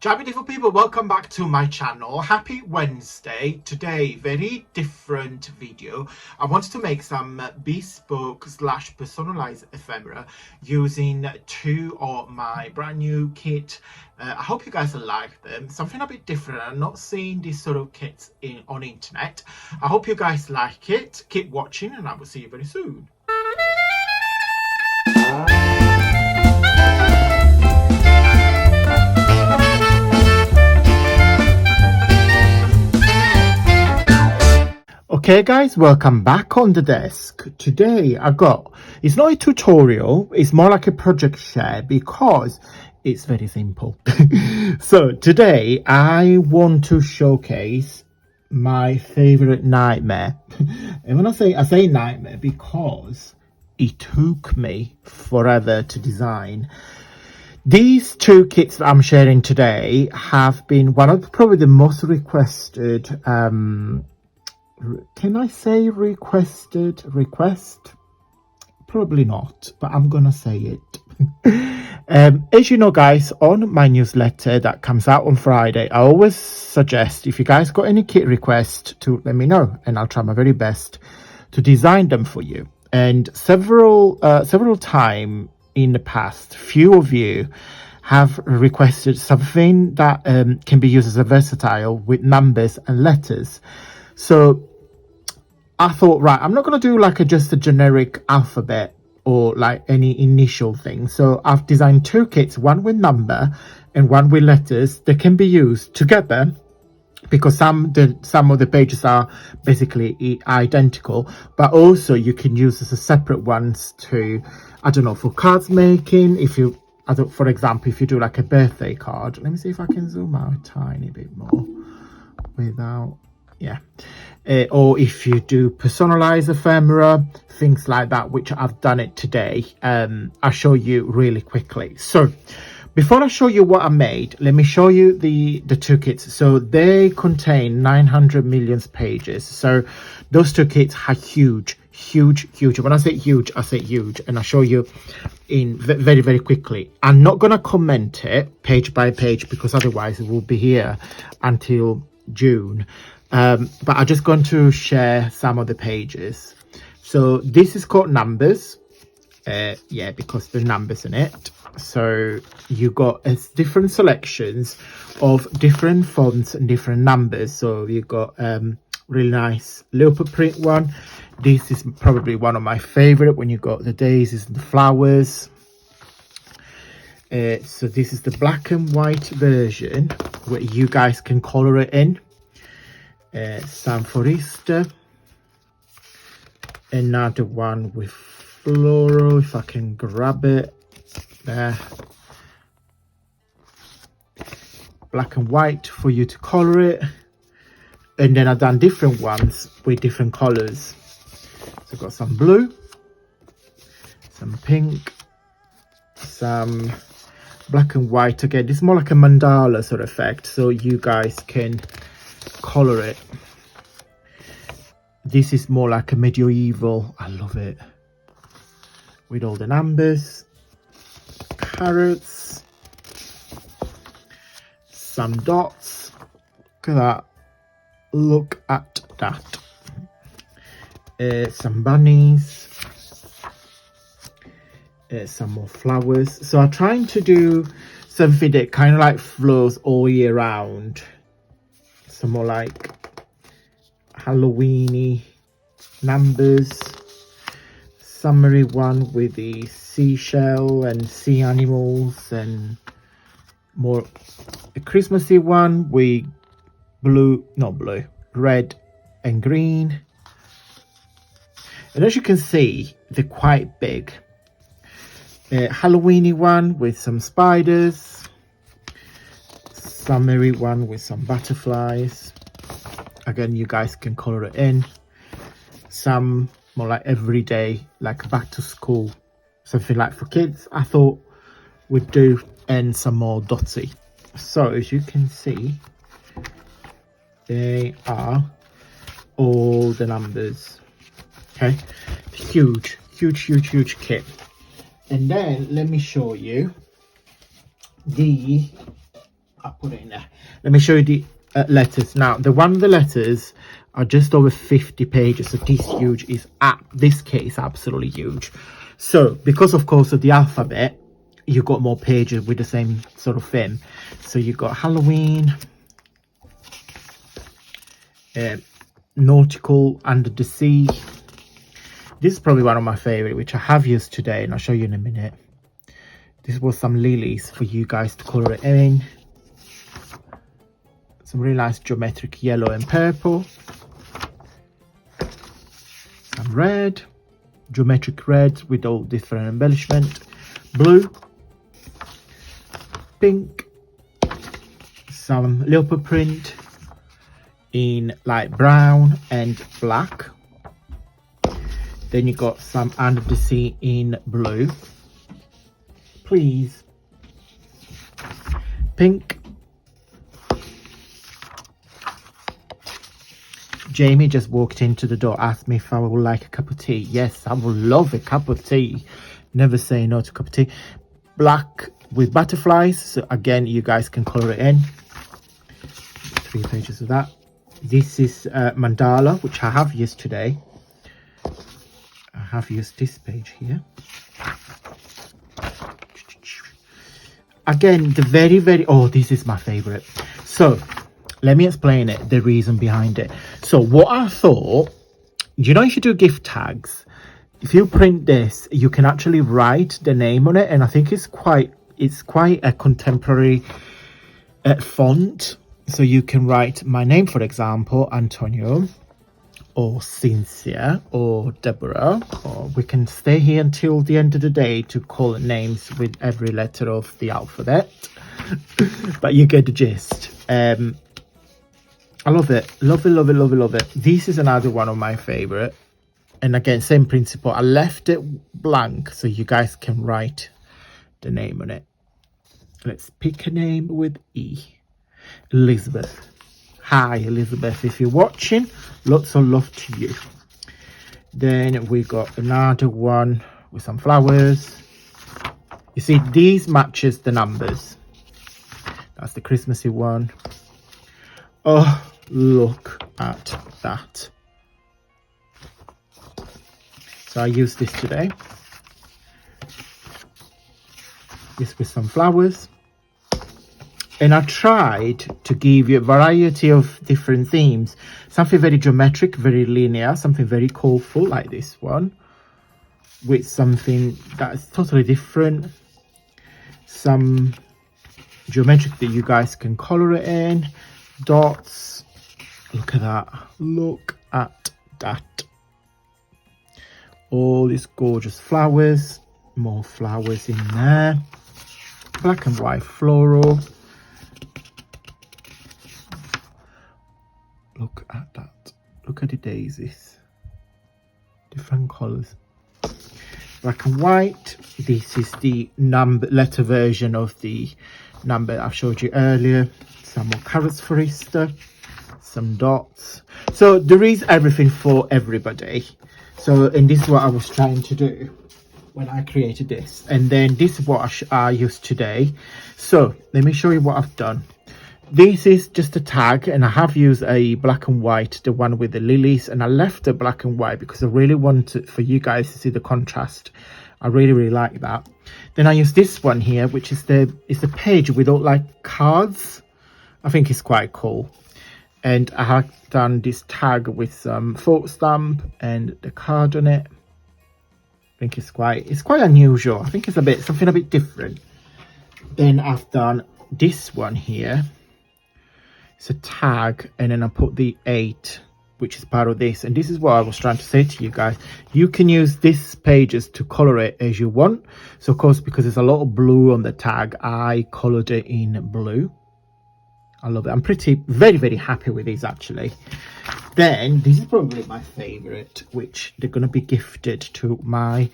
Ciao beautiful people, welcome back to my channel. Happy Wednesday. Today, very different video. I wanted to make some bespoke / personalized ephemera using two of my brand new kit. I hope you guys like them. Something a bit different. I'm not seeing these sort of kits on internet. I hope you guys like it. Keep watching and I will see you very soon. Okay guys, welcome back on the desk. Today it's not a tutorial, it's more like a project share because it's very simple. So today I want to showcase my favorite nightmare. And when I say nightmare because it took me forever to design. These two kits that I'm sharing today have been one of probably the most requested can I say request? Probably not, but I'm gonna say it. As you know guys, on my newsletter that comes out on Friday, I always suggest if you guys got any kit requests to let me know and I'll try my very best to design them for you. And several times in the past, few of you have requested something that can be used as a versatile with numbers and letters. So I thought, right, I'm not going to do like just a generic alphabet or like any initial thing. So I've designed two kits, one with number and one with letters that can be used together because some of the pages are basically identical, but also you can use as a separate ones to, I don't know, for cards making. If you, for example, if you do like a birthday card, let me see if I can zoom out a tiny bit more without, yeah. Or if you do personalized ephemera, things like that, which I've done it today. I'll show you really quickly. So before I show you what I made, let me show you the two kits. So they contain 900 million pages. So those two kits are huge. When I say huge, I say huge, and I'll show you in very, very quickly. I'm not gonna comment it page by page because otherwise it will be here until June. But I'm just going to share some of the pages. So this is called numbers. Yeah, because there's numbers in it. So you got different selections of different fonts and different numbers. So you got really nice leopard print one. This is probably one of my favorite when you got the daisies and the flowers. So this is the black and white version where you guys can color it in. San Forista, another one with floral, if I can grab it there, black and white for you to color it, and then I've done different ones with different colors. So I've got some blue, some pink, some black and white. Again, it's more like a mandala sort of effect, so you guys can color it. This is more like a medieval. I love it with all the numbers, carrots, some dots. Look at that. Some bunnies, some more flowers. So I'm trying to do something that kind of like flows all year round. Some more like Halloweeny numbers, summery one with the seashell and sea animals, and more a Christmassy one with red and green. And as you can see, they're quite big. Halloweeny one with some spiders, summery one with some butterflies. Again, you guys can color it in. Some more like everyday, like back to school, something like for kids I thought would do, and some more dotty. So as you can see, they are all the numbers. Okay, huge kit. And then let me show you the I'll put it in there. Let me show you the letters. Now, the letters are just over 50 pages. So this huge is this kit is absolutely huge. So because of course of the alphabet, you've got more pages with the same sort of theme. So you've got Halloween, nautical, under the sea. This is probably one of my favorite, which I have used today, and I'll show you in a minute. This was some lilies for you guys to color it in. Some really nice geometric yellow and purple. Some red, geometric red with all different embellishment. Blue, pink, some leopard print in light brown and black. Then you got some under the sea in blue. Please. Pink. Jamie just walked into the door, asked me if I would like a cup of tea. Yes, I would love a cup of tea. Never say no to a cup of tea. Black with butterflies. So again, you guys can color it in. 3 pages of that. This is mandala, which I have used today. I have used this page here. Again, the very, oh, this is my favorite. So let me explain it, the reason behind it. So what I thought, you know, if you do gift tags, if you print this, you can actually write the name on it, and I think it's quite a contemporary font. So you can write my name, for example, Antonio, or Cynthia, or Deborah, or we can stay here until the end of the day to call names with every letter of the alphabet. But you get the gist. I love it. Love it. This is another one of my favorite. And again, same principle. I left it blank so you guys can write the name on it. Let's pick a name with E. Elizabeth. Hi, Elizabeth. If you're watching, lots of love to you. Then we got another one with some flowers. You see, these matches the numbers. That's the Christmassy one. Oh, look at that. So I used this today. This with some flowers. And I tried to give you a variety of different themes. Something very geometric, very linear, something very colourful like this one. With something that's totally different. Some geometric that you guys can colour it in. Dots. Look at that. Look at that. All these gorgeous flowers. More flowers in there. Black and white floral. Look at that. Look at the daisies. Different colours. Black and white. This is the letter version of the number I showed you earlier. Some more carrots for Easter. Some dots. So there is everything for everybody. So, and this is what I was trying to do when I created this. And then this is what I used today. So let me show you what I've done. This is just a tag, and I have used a black and white, the one with the lilies, and I left the black and white because I really wanted for you guys to see the contrast. I really like that. Then I use this one here, which is the page with all like cards. I think it's quite cool. And I have done this tag with some photo stamp and the card on it. I think it's quite unusual. I think it's something a bit different. Then I've done this one here. It's a tag, and then I put the 8, which is part of this. And this is what I was trying to say to you guys. You can use these pages to color it as you want. So of course, because there's a lot of blue on the tag, I colored it in blue. I love it. I'm very happy with these actually. Then this is probably my favorite, which they're going to be gifted to my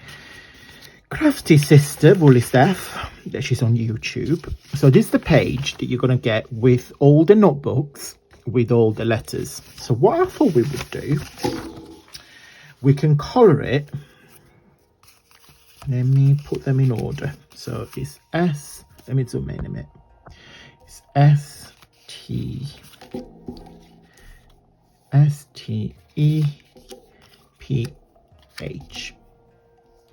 crafty sister, Woolly Steph, that she's on YouTube. So this is the page that you're going to get with all the notebooks, with all the letters. So what I thought we would do, we can colour it. Let me put them in order. So it's S, let me zoom in a minute. It's STEPH.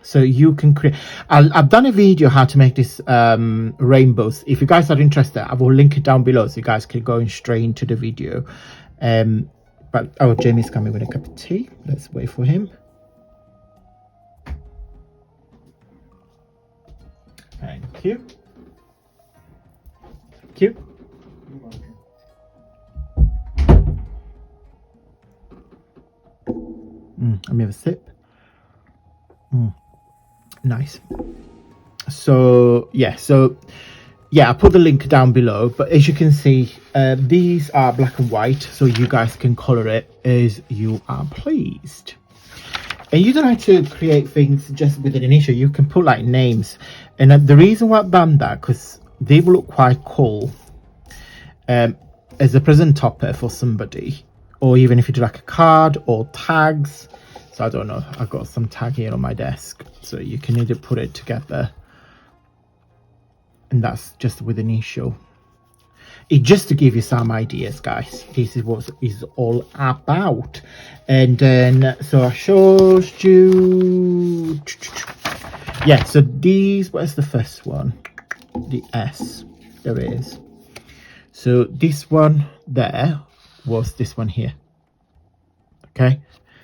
So you can create. I've done a video how to make this rainbows. If you guys are interested, I will link it down below so you guys can go straight into the video. But oh, Jamie's coming with a cup of tea. Let's wait for him. Thank you. Thank you. Let me have a sip. Nice. So yeah, I put the link down below, but as you can see, these are black and white, so you guys can color it as you are pleased. And you don't have to create things just with an initial. You can put like names, and the reason why I've done that, because they will look quite cool as a present topper for somebody, or even if you do like a card or tags. So I don't know, I've got some tag here on my desk, so you can either put it together, and that's just with an initial. It just to give you some ideas, guys. This is what it's all about. And then so I showed you, yeah, so these, where's the first one? The S, there it is. So this one there was this one here. Okay,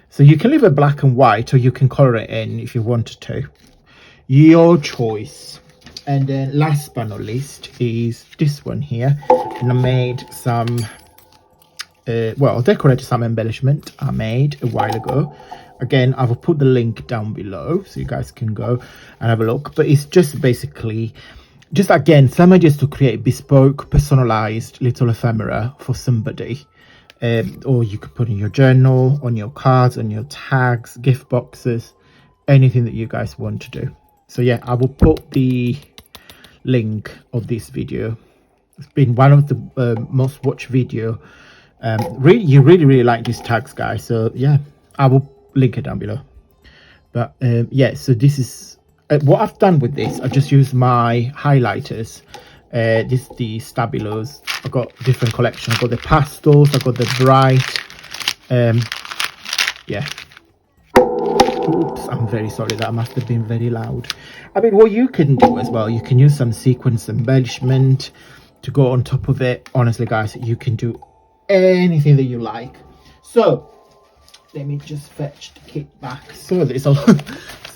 so you can leave it black and white, or you can color it in if you wanted to, your choice. And then last but not least is this one here, and I made some well, decorated some embellishment I made a while ago. Again, I will put the link down below so you guys can go and have a look. But it's just basically just, again, some ideas to create bespoke, personalized little ephemera for somebody. Or you could put in your journal, on your cards, on your tags, gift boxes, anything that you guys want to do. So yeah, I will put the link of this video. It's been one of the most watched video. You really like these tags, guys. So yeah, I will link it down below. But yeah, so this is what I've done with this. I just used my highlighters. This is the Stabilos. I've got different collection. I've got the pastels, I've got the bright. Yeah. Oops, I'm very sorry, that must have been very loud. I mean, what you can do as well, you can use some sequence embellishment to go on top of it. Honestly, guys, you can do anything that you like. So let me just fetch the kit back. So there's a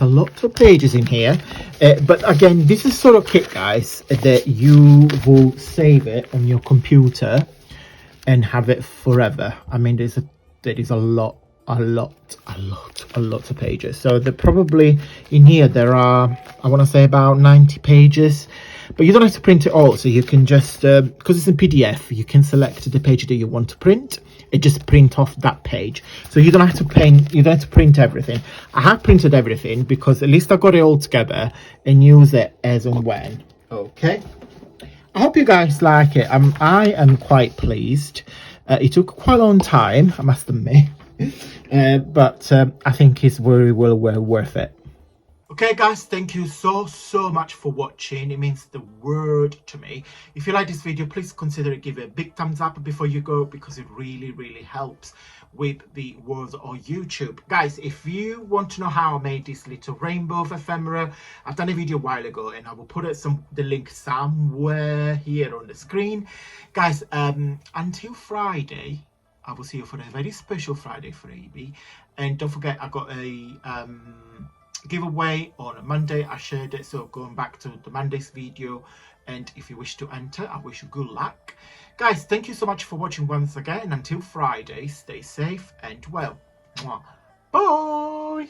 lot of pages in here, but again, this is sort of kit, guys, that you will save it on your computer and have it forever. I mean, there is a lot of pages. So they're probably in here, there are, I want to say, about 90 pages, but you don't have to print it all. So you can just because it's in PDF, you can select the page that you want to print. It just print off that page, so you don't have to print everything. I have printed everything because at least I got it all together and use it as and when. Okay, I hope you guys like it. I am quite pleased. It took quite a long time, I must admit. But I think it's very well worth it. Okay, guys, thank you so much for watching. It means the world to me. If you like this video, please consider give it a big thumbs up before you go, because it really helps with the world of YouTube. Guys, if you want to know how I made this little rainbow of ephemera, I've done a video a while ago, and I will put the link somewhere here on the screen. Guys, until Friday, I will see you for a very special Friday freebie. And don't forget, I got a giveaway on Monday. I shared it, so going back to the Monday's video, and if you wish to enter, I wish you good luck. Guys, thank you so much for watching once again. Until Friday, stay safe and well. Bye.